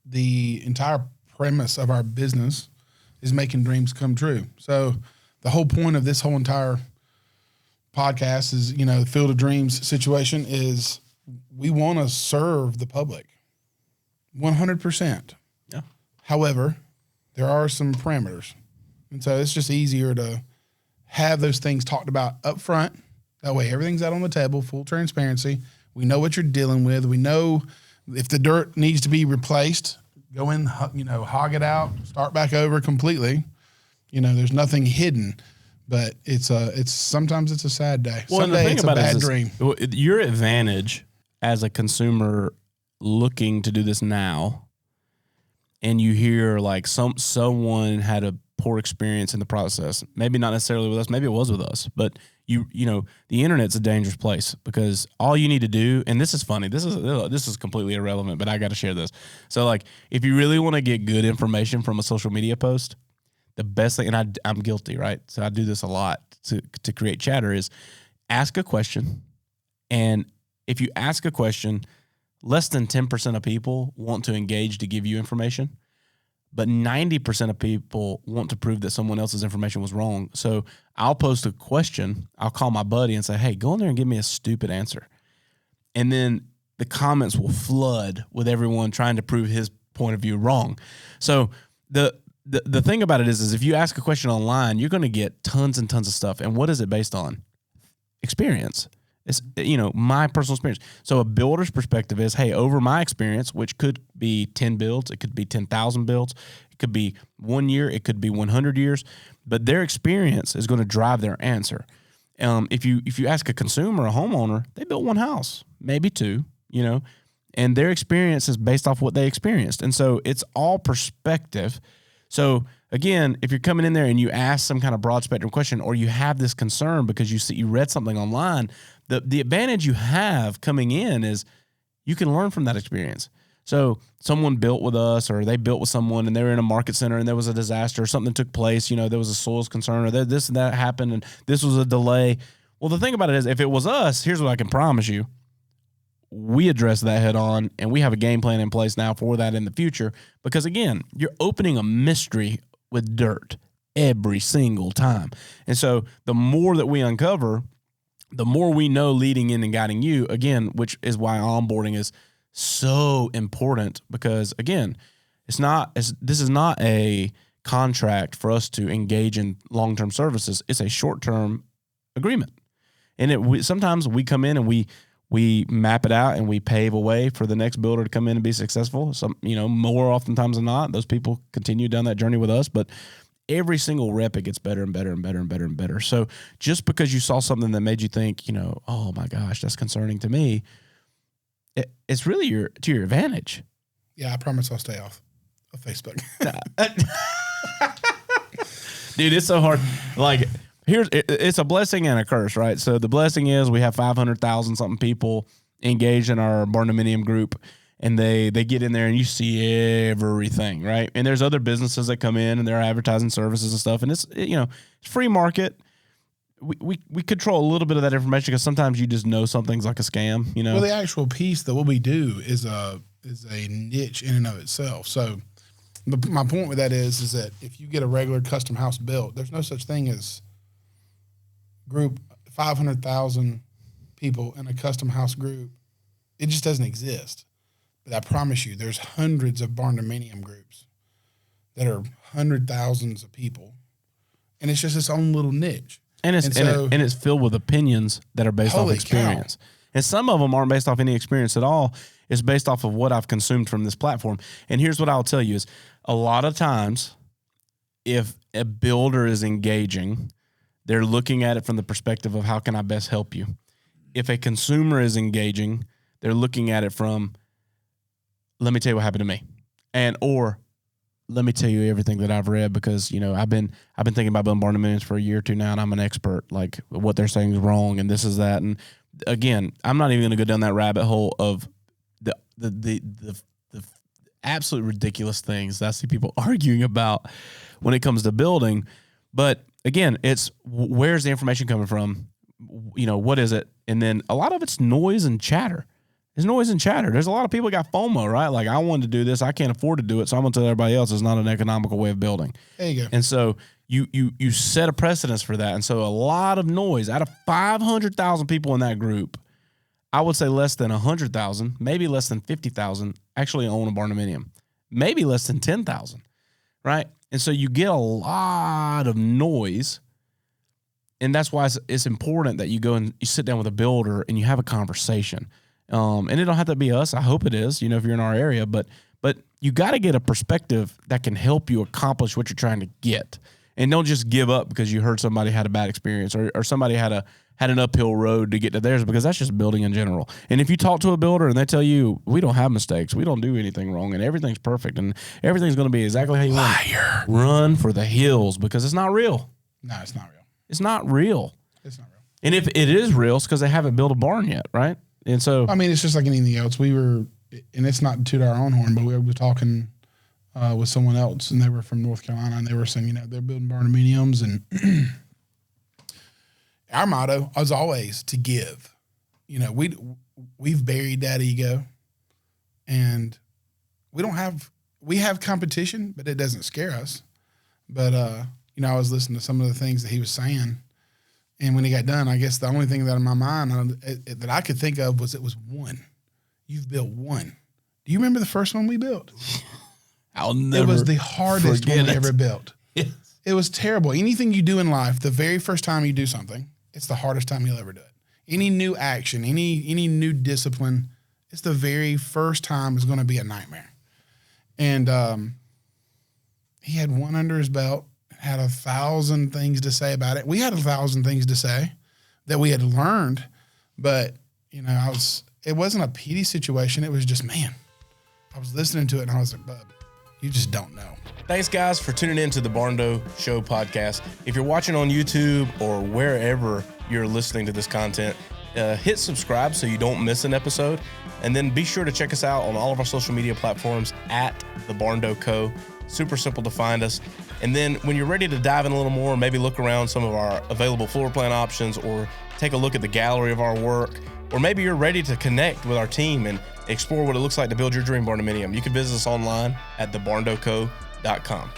the entire premise of our business is making dreams come true. So the whole point of this whole entire podcast is, the Field of Dreams situation is we want to serve the public 100%. Yeah. However, there are some parameters. And so it's just easier to have those things talked about up front. That way everything's out on the table, full transparency. We know what you're dealing with. We know if the dirt needs to be replaced, go in, hog it out, start back over completely. There's nothing hidden, but it's sometimes it's a sad day. Well, Someday it's a bad dream. Your advantage as a consumer looking to do this now, and you hear like someone had a poor experience in the process, maybe not necessarily with us, maybe it was with us, but the internet's a dangerous place because all you need to do, and this is funny, this is completely irrelevant, but I got to share this. So like, if you really want to get good information from a social media post, the best thing, and I'm guilty, right? So I do this a lot to create chatter, is ask a question. And if you ask a question, less than 10% of people want to engage to give you information. But 90% of people want to prove that someone else's information was wrong. So I'll post a question. I'll call my buddy and say, hey, go in there and give me a stupid answer. And then the comments will flood with everyone trying to prove his point of view wrong. So the thing about it is if you ask a question online, you're going to get tons and tons of stuff. And what is it based on? Experience. It's, my personal experience. So a builder's perspective is, hey, over my experience, which could be 10 builds, it could be 10,000 builds, it could be 1 year, it could be 100 years, but their experience is going to drive their answer. If you ask a consumer, a homeowner, they built one house, maybe two, and their experience is based off what they experienced. And so it's all perspective. So again, if you're coming in there and you ask some kind of broad spectrum question, or you have this concern because you read something online, the advantage you have coming in is you can learn from that experience. So someone built with us, or they built with someone, and they were in a market center and there was a disaster, or something took place, there was a soils concern, or this and that happened, and this was a delay. Well, the thing about it is, if it was us, here's what I can promise you. We address that head on, and we have a game plan in place now for that in the future. Because again, you're opening a mystery with dirt every single time. And so the more that we uncover, the more we know leading in and guiding you, again, which is why onboarding is so important, because again, this is not a contract for us to engage in long-term services. It's a short-term agreement. And sometimes we come in and we map it out and we pave a way for the next builder to come in and be successful. Some, more oftentimes than not, those people continue down that journey with us, but every single rep, it gets better and better and better and better and better. So just because you saw something that made you think, oh my gosh, that's concerning to me, it's really to your advantage. Yeah, I promise I'll stay off of Facebook. Dude, it's so hard. Like, it's a blessing and a curse, right? So the blessing is we have 500,000 something people engaged in our Barndo group, and they get in there and you see everything, right? And there's other businesses that come in and they're advertising services and stuff, and it's free market. We control a little bit of that information because sometimes you just know something's like a scam, Well, the actual piece that what we do is a niche in and of itself. So my point with that is that if you get a regular custom house built, there's no such thing as group 500,000 people in a custom house group. It just doesn't exist. But I promise you, there's hundreds of barndominium groups that are thousands of people, and it's just its own little niche. And it's filled with opinions that are based off experience. Cow. And some of them aren't based off any experience at all. It's based off of what I've consumed from this platform. And here's what I'll tell you is, a lot of times, if a builder is engaging, they're looking at it from the perspective of how can I best help you. If a consumer is engaging, they're looking at it from, let me tell you what happened to me, or let me tell you everything that I've read, because I've been thinking about building barndominiums for a year or two now, and I'm an expert. Like, what they're saying is wrong, and this is that. And again, I'm not even going to go down that rabbit hole of the absolute ridiculous things that I see people arguing about when it comes to building. But again, it's where's the information coming from? What is it? And then a lot of it's noise and chatter. There's noise and chatter. There's a lot of people got FOMO, right? Like, I wanted to do this. I can't afford to do it, so I'm going to tell everybody else it's not an economical way of building. There you go. And so you set a precedence for that. And so a lot of noise. Out of 500,000 people in that group, I would say less than 100,000, maybe less than 50,000 actually own a barndominium. Maybe less than 10,000, right? And so you get a lot of noise. And that's why it's important that you go and you sit down with a builder and you have a conversation. And it don't have to be us. I hope it is, if you're in our area, but you got to get a perspective that can help you accomplish what you're trying to get. And don't just give up because you heard somebody had a bad experience or somebody had an uphill road to get to theirs, because that's just building in general. And if you talk to a builder and they tell you, we don't have mistakes, we don't do anything wrong, and everything's perfect and everything's going to be exactly how you want it, run for the hills, because it's not real. No, it's not real. It's not real. It's not real. And if it is real, it's because they haven't built a barn yet, right? And so, I mean, it's just like anything else. We were, and it's not to toot our own horn, but we were talking with someone else, and they were from North Carolina, and they were saying, they're building barndominiums, and our motto is always to give. We've buried that ego, and we have competition, but it doesn't scare us. But I was listening to some of the things that he was saying. And when he got done, I guess the only thing that in my mind that I could think of was it was one. You've built one. Do you remember the first one we built? I'll never. It was the hardest one we ever built. Yes. It was terrible. Anything you do in life, the very first time you do something, it's the hardest time you'll ever do it. Any new action, any new discipline, it's the very first time is going to be a nightmare. And he had one under his belt. Had 1,000 things to say about it. We had 1,000 things to say that we had learned, but it wasn't a pity situation. It was just, man, I was listening to it and I was like, bub, you just don't know. Thanks, guys, for tuning in to the Barndo Show podcast. If you're watching on YouTube or wherever you're listening to this content, hit subscribe so you don't miss an episode. And then be sure to check us out on all of our social media platforms at the Barndo Co. Super simple to find us. And then when you're ready to dive in a little more, maybe look around some of our available floor plan options or take a look at the gallery of our work, or maybe you're ready to connect with our team and explore what it looks like to build your dream barndominium, you can visit us online at thebarndoco.com.